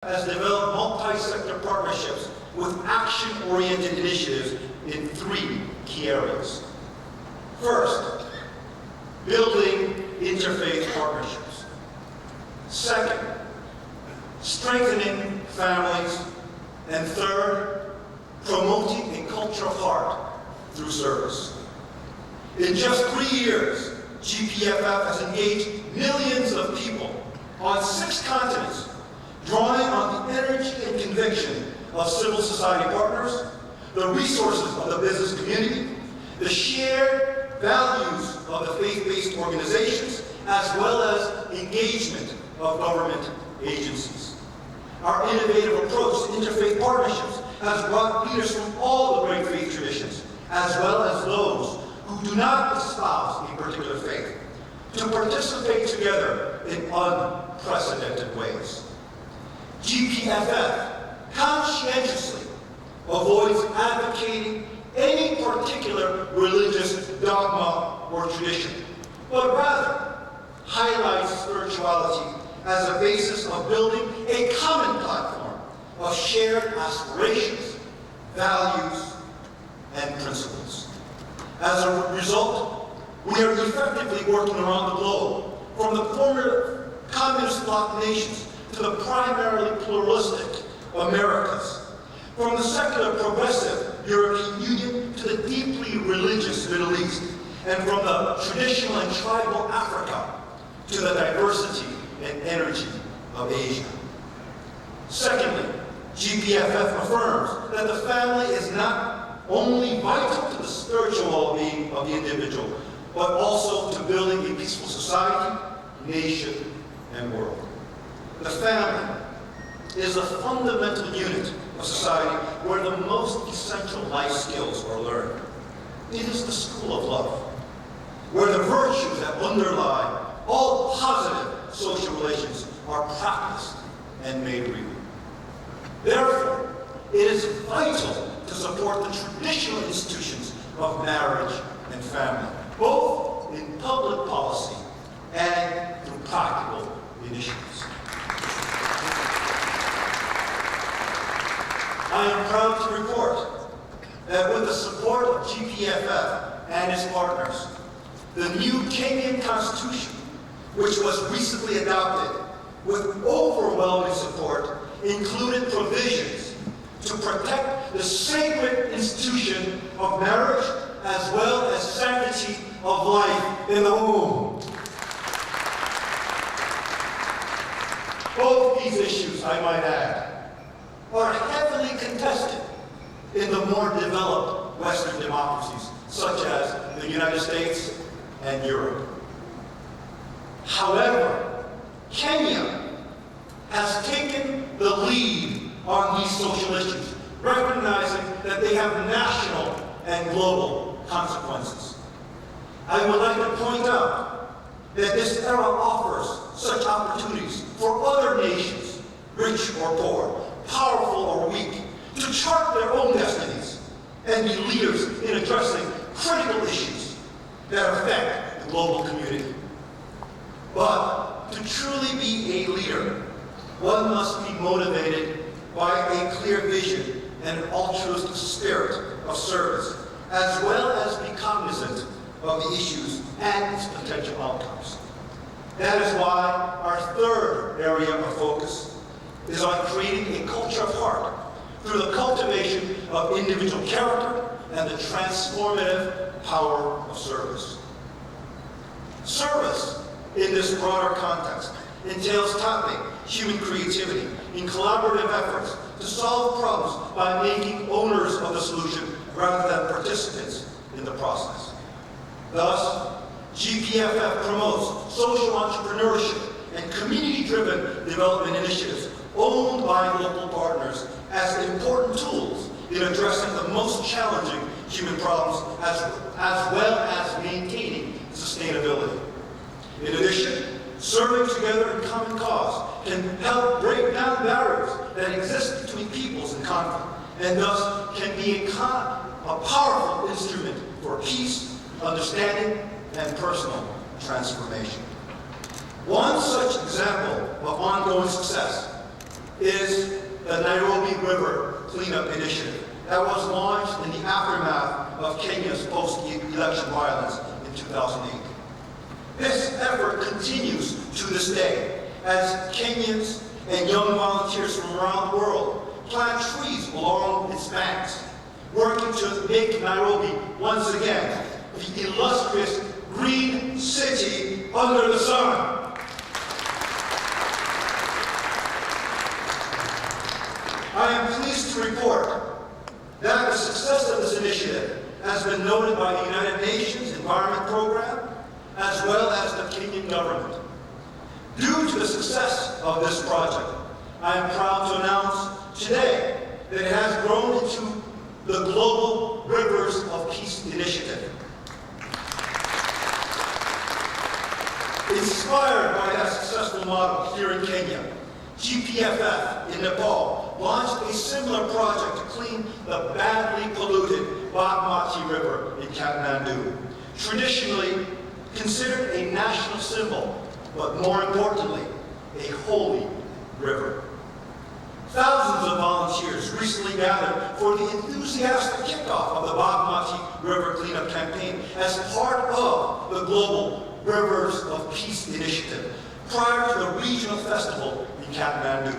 has developed multi-sector partnerships with action-oriented initiatives in 3 key areas. First, building interfaith partnerships. Second, strengthening families. And third, promoting a culture of heart through service. In just 3 years, GPFF has engaged millions of people on 6 continents, drawing on the energy and conviction of civil society partners, the resources of the business community, the shared values of the faith-based organizations, as well as engagement of government agencies. Our innovative approach to interfaith partnerships has brought leaders from all the great faith traditions, as well as those who do not espouse a particular faith, to participate together in unprecedented ways. GPFF conscientiously avoids advocating any particular religious dogma or tradition, but rather highlights spirituality as a basis of building a common platform of shared aspirations, values, and principles. As a result, we are effectively working around the globe, from the former communist bloc nations to the primarily pluralistic Americas, from the secular progressive European Union to the deeply religious Middle East, and from the traditional and tribal Africa to the diversity and energy of Asia. Secondly, GPFF affirms that the family is not only vital to the spiritual well-being of the individual, but also to building a peaceful society, nation, and world. The family is a fundamental unit of society where the most essential life skills are learned. It is the school of love, where the virtues that underlie all positive social relations are practiced and made real. Therefore, it is vital to support the traditional institutions of marriage and family, both in public policy and through practical initiatives. I am proud to report that with the support of GPFF and its partners, the new Kenyan Constitution, which was recently adopted with overwhelming support, included provisions to protect the sacred institution of marriage as well as sanctity of life in the womb. Both these issues, I might add, are heavily contested in the more developed Western democracies, such as the United States and Europe. However, Kenya has taken the lead on these social issues, recognizing that they have national and global consequences. I would like to point out that this era offers such opportunities for other nations, rich or poor, powerful or weak, to chart their own destinies and be leaders in addressing critical issues that affect the global community. But to truly be a leader, one must be motivated by a clear vision and an altruistic spirit of service, as well as be cognizant of the issues and its potential outcomes. That is why our third area of focus is on creating a culture of heart through the cultivation of individual character and the transformative power of service. Service, in this broader context, entails tapping human creativity in collaborative efforts to solve problems by making owners of the solution rather than participants in the process. Thus, GPFF promotes social entrepreneurship and community-driven development initiatives owned by local partners as important tools in addressing the most challenging human problems as well as maintaining sustainability. In addition, serving together in common cause can help break down barriers that exist between peoples in conflict, and thus can be a powerful instrument for peace, understanding, and personal transformation. One such example of ongoing success is the Nairobi River Cleanup Initiative that was launched in the aftermath of Kenya's post-election violence in 2008. This effort continues to this day as Kenyans and young volunteers from around the world plant trees along its banks, working to make Nairobi once again the illustrious green city under the sun. I am pleased to report that the success of this initiative has been noted by the United Nations Environment Program as well as the Kenyan government. Due to the success of this project, I am proud to announce today that it has grown into the Global Rivers of Peace Initiative. Inspired by that successful model here in Kenya, GPFF in Nepal launched a similar project to clean the badly polluted Bagmati River in Kathmandu, traditionally considered a national symbol, but more importantly, a holy river. Thousands of volunteers recently gathered for the enthusiastic kickoff of the Bagmati River Cleanup Campaign as part of the Global Rivers of Peace Initiative prior to the regional festival in Kathmandu.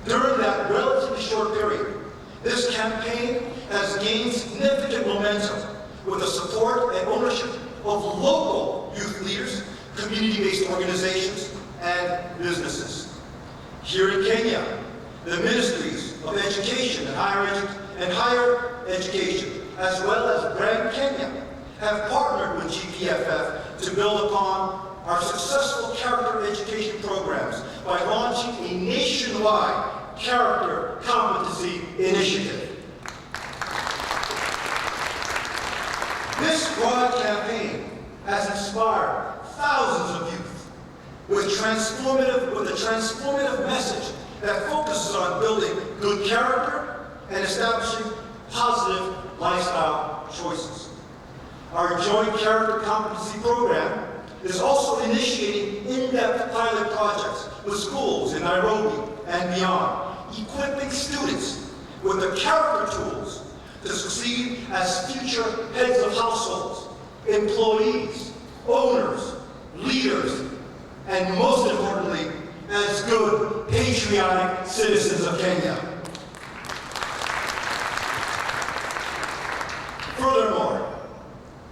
During that relatively short period, this campaign has gained significant momentum with the support and ownership of local youth leaders, community-based organizations, and businesses. Here in Kenya, the Ministries of Education and Higher Education, as well as Brand Kenya, have partnered with GPFF to build upon our successful character education programs by launching a nationwide character competency initiative. This broad campaign has inspired thousands of youth with a transformative message that focuses on building good character and establishing positive lifestyle choices. Our joint character competency program is also initiating in-depth pilot projects with schools in Nairobi and beyond, equipping students with the character tools to succeed as future heads of households, employees, owners, leaders, and most importantly, as good, patriotic citizens of Kenya. Furthermore,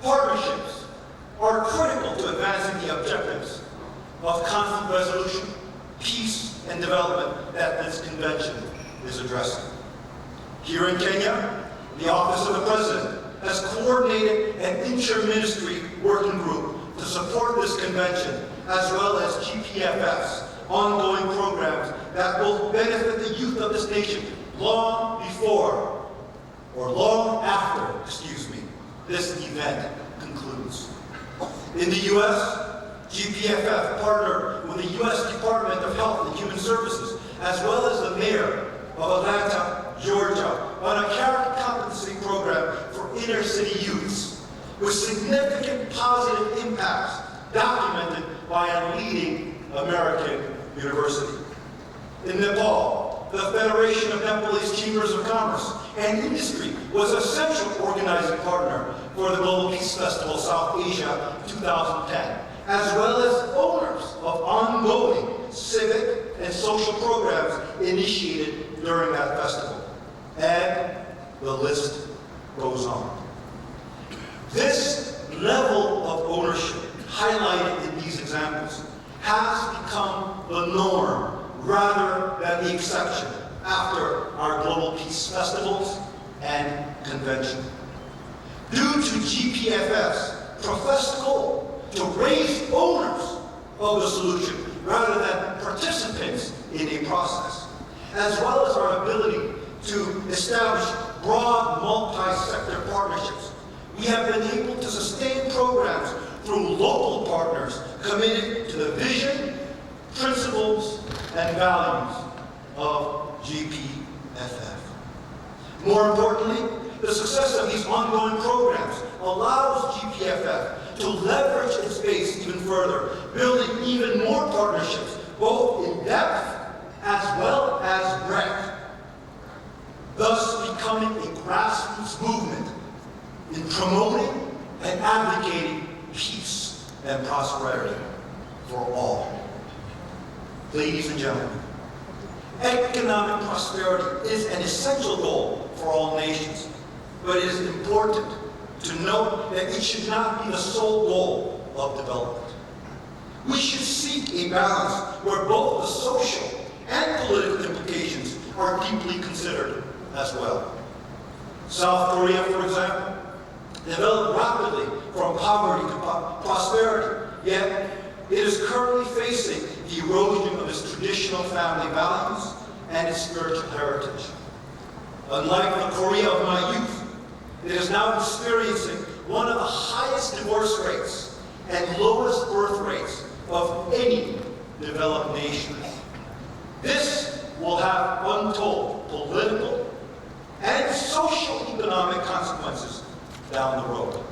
partnerships are critical to advancing the objectives of conflict resolution, peace, and development that this convention is addressing. Here in Kenya, the Office of the President has coordinated an inter-ministry working group to support this convention, as well as GPFF's ongoing programs that will benefit the youth of this nation long after, this event concludes. In the U.S., GPFF partnered with the U.S. Department of Health and Human Services, as well as the mayor of Atlanta, Georgia, on a character competency program for inner-city youths, with significant positive impacts documented by a leading American university. In Nepal, the Federation of Nepalese Chambers of Commerce and Industry was a central organizing partner for the Global Peace Festival South Asia 2010, as well as owners of ongoing civic and social programs initiated during that festival. And the list goes on. This level of ownership highlighted in these examples has become the norm rather than the exception after our Global Peace Festivals and Convention. Due to GPFF's professed goal to raise owners of the solution rather than participants in a process, as well as our ability to establish broad multi-sector partnerships, we have been able to sustain programs through local partners committed to the vision, principles, and values of GPFF. More importantly, the success of these ongoing programs allows GPFF to leverage its base even further, building even more partnerships, both in depth as well as breadth, thus becoming a grassroots movement in promoting and advocating peace and prosperity for all. Ladies and gentlemen, economic prosperity is an essential goal for all nations, but it is important to note that it should not be the sole goal of development. We should seek a balance where both the social and political implications are deeply considered as well. South Korea, for example, developed rapidly from poverty to prosperity, yet it is currently facing the erosion of its traditional family values and its spiritual heritage. Unlike the Korea of my youth, it is now experiencing one of the highest divorce rates and lowest birth rates of any developed nation. This will have untold political and social economic consequences down the road.